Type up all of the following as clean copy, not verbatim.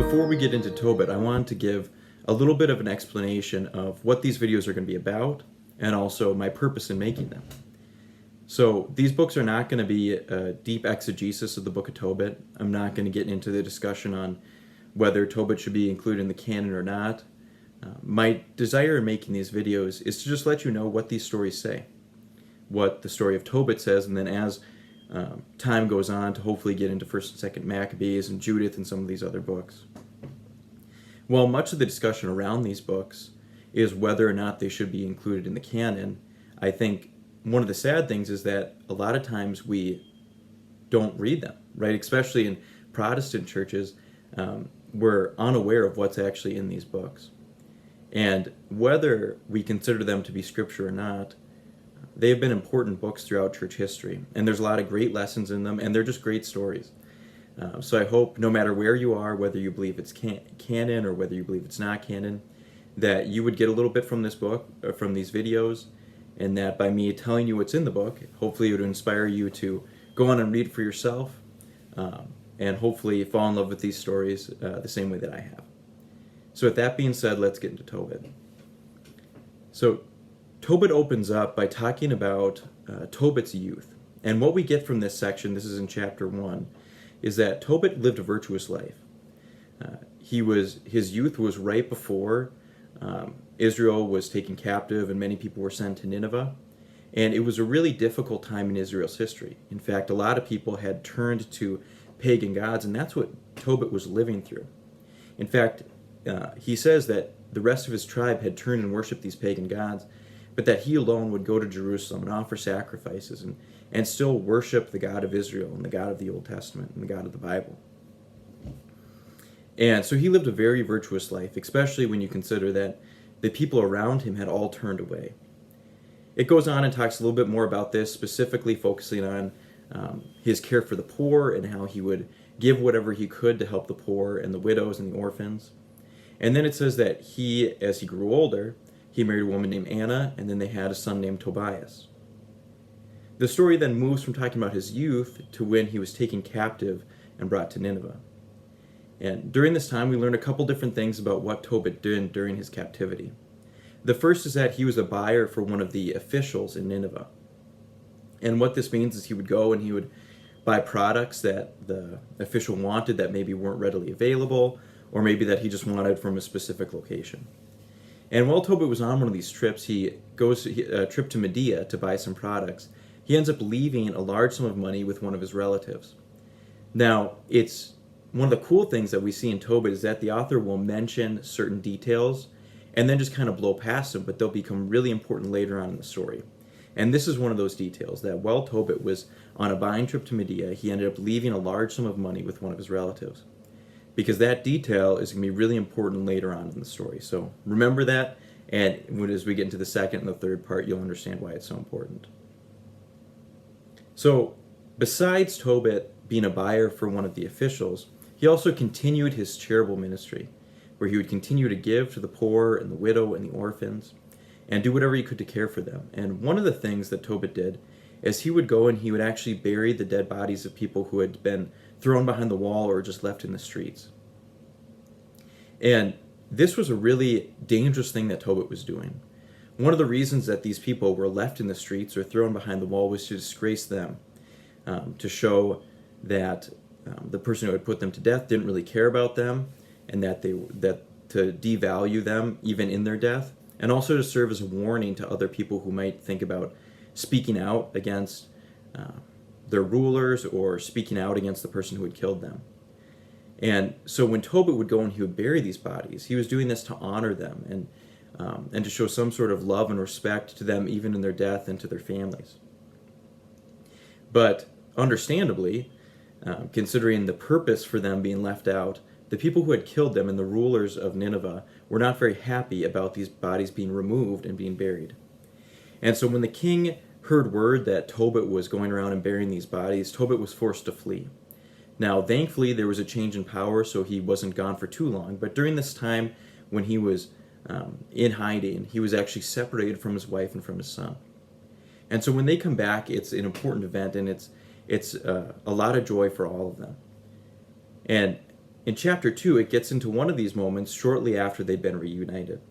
Before we get into Tobit, I wanted to give a little bit of an explanation of what these videos are going to be about and also my purpose in making them. So these books are not going to be a deep exegesis of the book of Tobit. I'm not going to get into the discussion on whether Tobit should be included in the canon or not. My desire in making these videos is to just let you know what these stories say, what the story of Tobit says, and then as time goes on to hopefully get into 1st and 2nd Maccabees and Judith and some of these other books. While much of the discussion around these books is whether or not they should be included in the canon, I think one of the sad things is that a lot of times we don't read them, right? Especially in Protestant churches, we're unaware of what's actually in these books. And whether we consider them to be scripture or not, they have been important books throughout church history, and there's a lot of great lessons in them, and they're just great stories. So I hope no matter where you are, whether you believe it's canon or whether you believe it's not canon, that you would get a little bit from this book, or from these videos, and that by me telling you what's in the book, hopefully it would inspire you to go on and read it for yourself, and hopefully fall in love with these stories the same way that I have. So with that being said, let's get into Tobit. So Tobit opens up by talking about Tobit's youth. And what we get from this section, this is in chapter 1, is that Tobit lived a virtuous life. His youth was right before Israel was taken captive and many people were sent to Nineveh. And it was a really difficult time in Israel's history. In fact, a lot of people had turned to pagan gods, and that's what Tobit was living through. In fact, he says that the rest of his tribe had turned and worshipped these pagan gods, but that he alone would go to Jerusalem and offer sacrifices and still worship the God of Israel and the God of the Old Testament and the God of the Bible. And so he lived a very virtuous life, especially when you consider that the people around him had all turned away. It goes on and talks a little bit more about this, specifically focusing on his care for the poor and how he would give whatever he could to help the poor and the widows and the orphans. And then it says that he, as he grew older, he married a woman named Anna, and then they had a son named Tobias. The story then moves from talking about his youth to when he was taken captive and brought to Nineveh. And during this time, we learn a couple different things about what Tobit did during his captivity. The first is that he was a buyer for one of the officials in Nineveh. And what this means is he would go and he would buy products that the official wanted that maybe weren't readily available, or maybe that he just wanted from a specific location. And while Tobit was on one of these trips, he goes a trip to Medea to buy some products. He ends up leaving a large sum of money with one of his relatives. Now, it's one of the cool things that we see in Tobit is that the author will mention certain details and then just kind of blow past them, but they'll become really important later on in the story. And this is one of those details, that while Tobit was on a buying trip to Medea, he ended up leaving a large sum of money with one of his relatives, because that detail is going to be really important later on in the story. So remember that, and as we get into the second and the third part, you'll understand why it's so important. So besides Tobit being a buyer for one of the officials, he also continued his charitable ministry, where he would continue to give to the poor and the widow and the orphans, and do whatever he could to care for them. And one of the things that Tobit did is he would go and he would actually bury the dead bodies of people who had been thrown behind the wall or just left in the streets. And this was a really dangerous thing that Tobit was doing. One of the reasons that these people were left in the streets or thrown behind the wall was to disgrace them, to show that the person who had put them to death didn't really care about them, and that to devalue them even in their death, and also to serve as a warning to other people who might think about speaking out against their rulers or speaking out against the person who had killed them. And so when Tobit would go and he would bury these bodies, he was doing this to honor them and to show some sort of love and respect to them even in their death and to their families. But understandably, considering the purpose for them being left out, the people who had killed them and the rulers of Nineveh were not very happy about these bodies being removed and being buried. And so when the king heard word that Tobit was going around and burying these bodies, Tobit was forced to flee. Now, thankfully, there was a change in power, so he wasn't gone for too long. But during this time, when he was in hiding, he was actually separated from his wife and from his son. And so when they come back, it's an important event, and it's a lot of joy for all of them. And in chapter 2, it gets into one of these moments shortly after they've been reunited.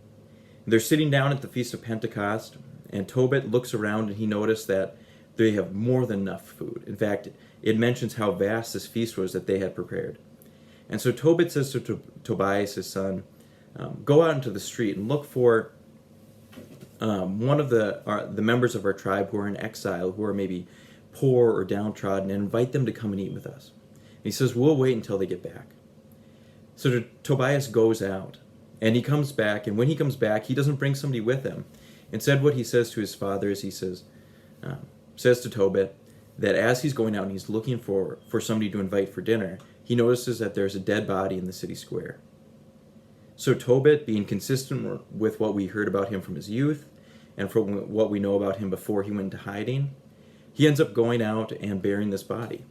They're sitting down at the Feast of Pentecost, and Tobit looks around and he noticed that they have more than enough food. In fact, it mentions how vast this feast was that they had prepared. And so Tobit says to Tobias, his son, go out into the street and look for one of the members of our tribe who are in exile, who are maybe poor or downtrodden, and invite them to come and eat with us. And he says, we'll wait until they get back. So Tobias goes out, and he comes back, and when he comes back, he doesn't bring somebody with him. Instead, what he says to his father is he says to Tobit that as he's going out and he's looking for somebody to invite for dinner, he notices that there's a dead body in the city square. So Tobit, being consistent with what we heard about him from his youth and from what we know about him before he went into hiding, he ends up going out and burying this body.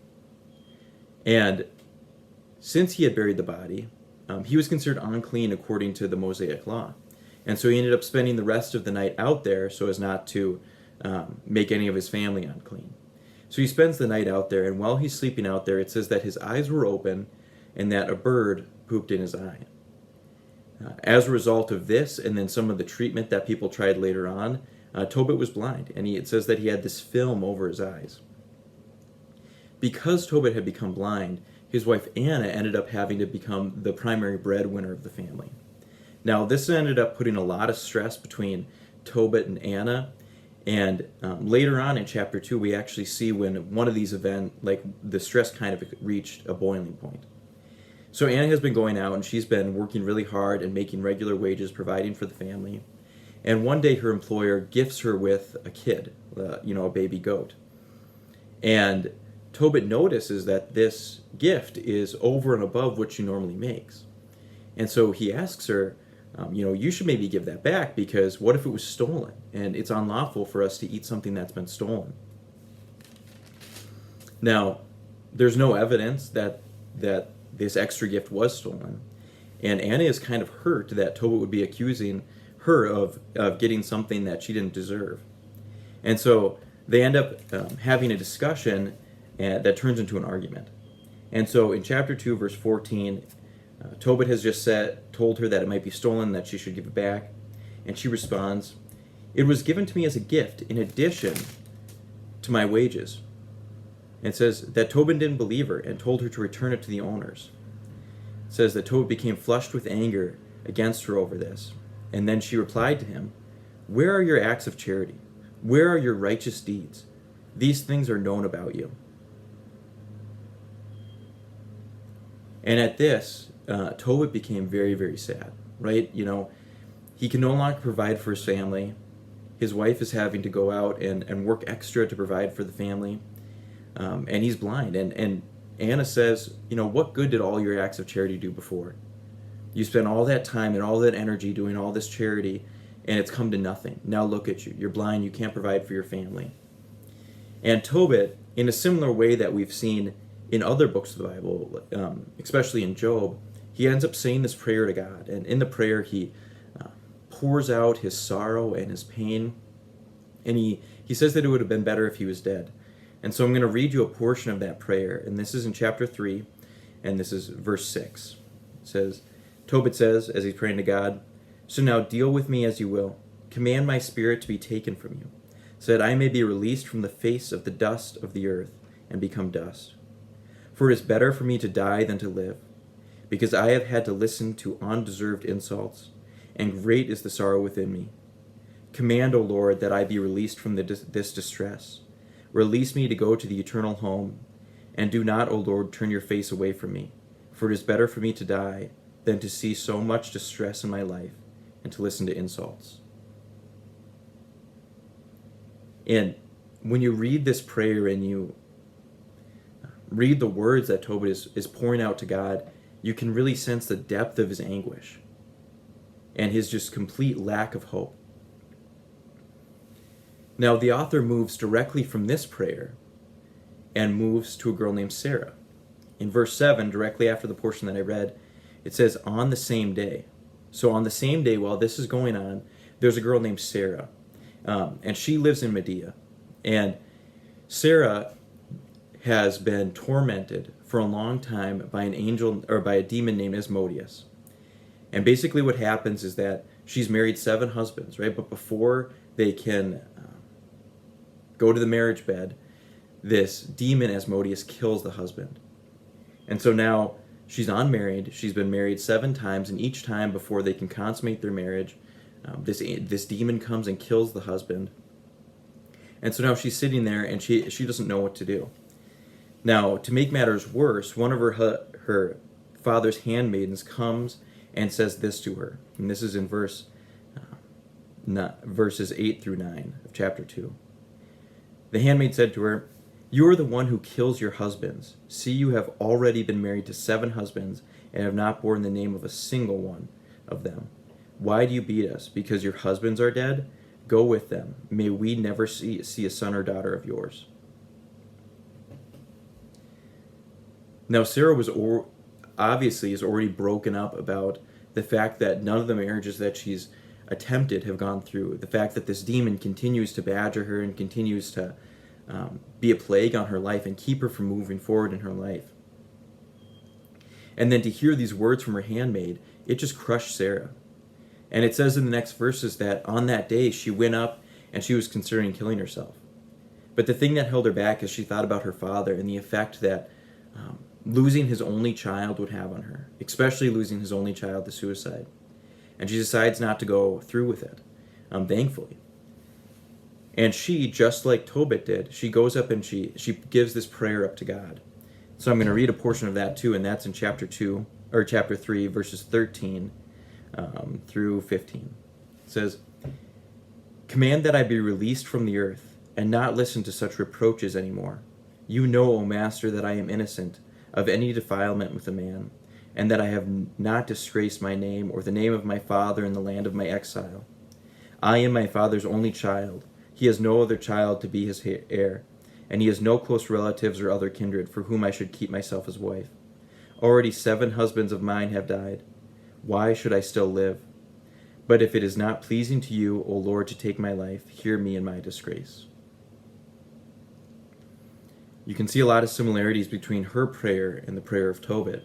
And since he had buried the body, he was considered unclean according to the Mosaic law. And so he ended up spending the rest of the night out there so as not to make any of his family unclean. So he spends the night out there, and while he's sleeping out there, it says that his eyes were open and that a bird pooped in his eye. As a result of this, and then some of the treatment that people tried later on, Tobit was blind, and it says that he had this film over his eyes. Because Tobit had become blind, his wife Anna ended up having to become the primary breadwinner of the family. Now, this ended up putting a lot of stress between Tobit and Anna, and later on in chapter 2, we actually see when one of these events, like the stress kind of reached a boiling point. So Anna has been going out, and she's been working really hard and making regular wages, providing for the family. And one day her employer gifts her with a kid, a baby goat. And Tobit notices that this gift is over and above what she normally makes. And so he asks her, you should maybe give that back, because what if it was stolen? And it's unlawful for us to eat something that's been stolen. Now, there's no evidence that this extra gift was stolen. And Anna is kind of hurt that Tobit would be accusing her of getting something that she didn't deserve. And so they end up having a discussion that turns into an argument. And so in chapter 2, verse 14, Tobit has just told her that it might be stolen, that she should give it back. And she responds, "It was given to me as a gift in addition to my wages." And it says that Tobit didn't believe her and told her to return it to the owners. It says that Tobit became flushed with anger against her over this. And then she replied to him, "Where are your acts of charity? Where are your righteous deeds? These things are known about you." And at this, Tobit became very, very sad, right? He can no longer provide for his family. His wife is having to go out and work extra to provide for the family. And he's blind. And Anna says, what good did all your acts of charity do before? You spent all that time and all that energy doing all this charity, and it's come to nothing. Now look at you. You're blind. You can't provide for your family. And Tobit, in a similar way that we've seen in other books of the Bible, especially in Job, he ends up saying this prayer to God. And in the prayer, he pours out his sorrow and his pain. And he says that it would have been better if he was dead. And so I'm going to read you a portion of that prayer. And this is in chapter 3, and this is verse 6. It says, Tobit says, as he's praying to God, "So now deal with me as you will. Command my spirit to be taken from you, so that I may be released from the face of the dust of the earth and become dust. For it is better for me to die than to live, because I have had to listen to undeserved insults, and great is the sorrow within me. Command, O Lord, that I be released from this distress. Release me to go to the eternal home, and do not, O Lord, turn your face away from me, for it is better for me to die than to see so much distress in my life and to listen to insults." And when you read this prayer and you read the words that Tobit is pouring out to God, you can really sense the depth of his anguish and his just complete lack of hope. Now, the author moves directly from this prayer and moves to a girl named Sarah. In verse 7, directly after the portion that I read, it says, "On the same day." So on the same day, while this is going on, there's a girl named Sarah, and she lives in Medea. And Sarah has been tormented for a long time by an angel or by a demon named Asmodeus. And basically what happens is that she's married 7 husbands, right? But before they can go to the marriage bed, this demon Asmodeus kills the husband. And so now she's unmarried. She's been married 7 times, and each time before they can consummate their marriage, this demon comes and kills the husband. And so now she's sitting there, and she doesn't know what to do. Now, to make matters worse, one of her father's handmaidens comes and says this to her. And this is in verses 8 through 9 of chapter 2. The handmaid said to her, "You are the one who kills your husbands. See, you have already been married to 7 husbands and have not borne the name of a single one of them. Why do you beat us? Because your husbands are dead? Go with them. May we never see a son or daughter of yours." Now, Sarah obviously is already broken up about the fact that none of the marriages that she's attempted have gone through. The fact that this demon continues to badger her and continues to be a plague on her life and keep her from moving forward in her life. And then to hear these words from her handmaid, it just crushed Sarah. And it says in the next verses that on that day she went up and she was considering killing herself. But the thing that held her back is she thought about her father and the effect that losing his only child would have on her, especially losing his only child to suicide. And she decides not to go through with it, thankfully. And she, just like Tobit did, she goes up and she gives this prayer up to God. So I'm going to read a portion of that too, and that's in chapter 3, verses 13 through 15. It says, "Command that I be released from the earth, and not listen to such reproaches any more. You know, O Master, that I am innocent of any defilement with a man, and that I have not disgraced my name or the name of my father in the land of my exile. I am my father's only child. He has no other child to be his heir, and he has no close relatives or other kindred for whom I should keep myself as wife. Already 7 husbands of mine have died. Why should I still live? But if it is not pleasing to you, O Lord, to take my life, hear me in my disgrace." You can see a lot of similarities between her prayer and the prayer of Tobit.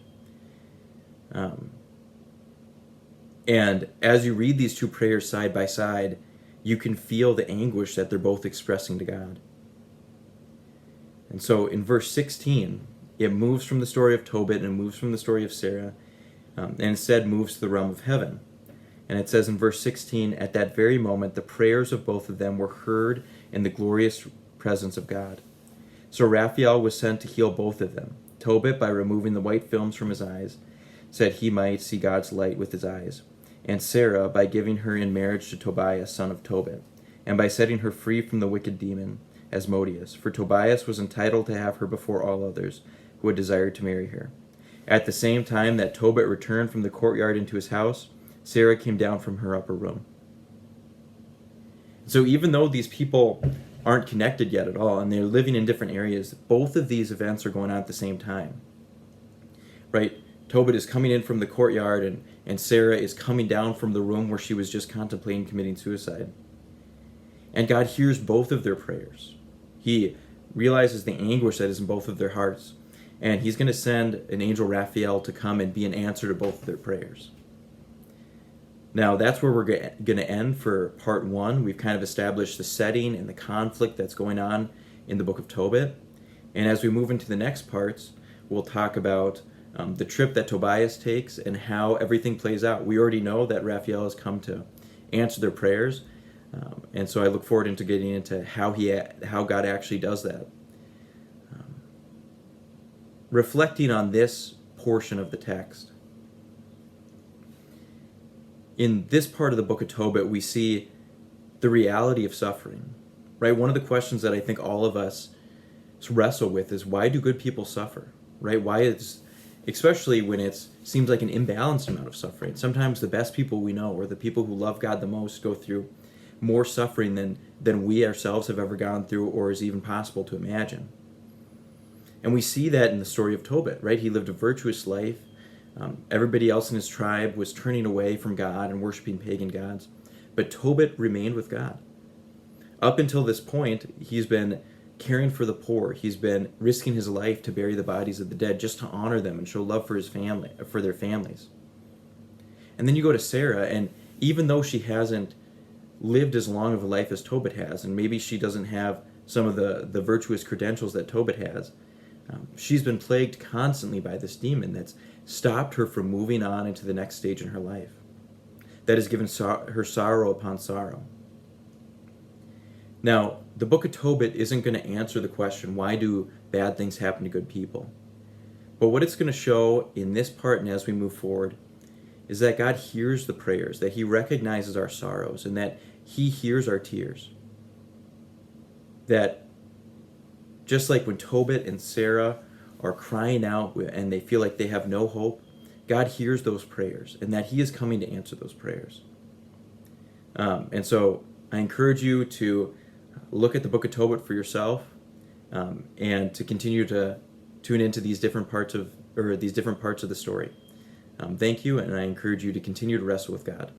And as you read these 2 prayers side by side, you can feel the anguish that they're both expressing to God. And so in verse 16, it moves from the story of Tobit and moves from the story of Sarah, and instead moves to the realm of heaven. And it says in verse 16, "At that very moment, the prayers of both of them were heard in the glorious presence of God. So Raphael was sent to heal both of them. Tobit, by removing the white films from his eyes, said he might see God's light with his eyes. And Sarah, by giving her in marriage to Tobias, son of Tobit, and by setting her free from the wicked demon, Asmodeus, for Tobias was entitled to have her before all others who had desired to marry her. At the same time that Tobit returned from the courtyard into his house, Sarah came down from her upper room." So even though these people aren't connected yet at all, and they're living in different areas, both of these events are going on at the same time. Right? Tobit is coming in from the courtyard, and Sarah is coming down from the room where she was just contemplating committing suicide. And God hears both of their prayers. He realizes the anguish that is in both of their hearts, and he's going to send an angel Raphael to come and be an answer to both of their prayers. Now, that's where we're going to end for part 1. We've kind of established the setting and the conflict that's going on in the book of Tobit. And as we move into the next parts, we'll talk about the trip that Tobias takes and how everything plays out. We already know that Raphael has come to answer their prayers, and so I look forward into getting into how God actually does that. Reflecting on this portion of the text, in this part of the book of Tobit, we see the reality of suffering, right? One of the questions that I think all of us wrestle with is, why do good people suffer, right? Why is, especially when it seems like an imbalanced amount of suffering. Sometimes the best people we know, or the people who love God the most, go through more suffering than we ourselves have ever gone through or is even possible to imagine. And we see that in the story of Tobit, right? He lived a virtuous life. Everybody else in his tribe was turning away from God and worshiping pagan gods. But Tobit remained with God. Up until this point, he's been caring for the poor. He's been risking his life to bury the bodies of the dead just to honor them and show love for his family, for their families. And then you go to Sarah, and even though she hasn't lived as long of a life as Tobit has, and maybe she doesn't have some of the virtuous credentials that Tobit has, she's been plagued constantly by this demon that's stopped her from moving on into the next stage in her life. That has given her sorrow upon sorrow. Now, the book of Tobit isn't going to answer the question, why do bad things happen to good people? But what it's going to show in this part and as we move forward is that God hears the prayers, that he recognizes our sorrows, and that he hears our tears. That just like when Tobit and Sarah are crying out and they feel like they have no hope, God hears those prayers, and that he is coming to answer those prayers. And so I encourage you to look at the book of Tobit for yourself, and to continue to tune into these different parts of the story. Thank you, and I encourage you to continue to wrestle with God.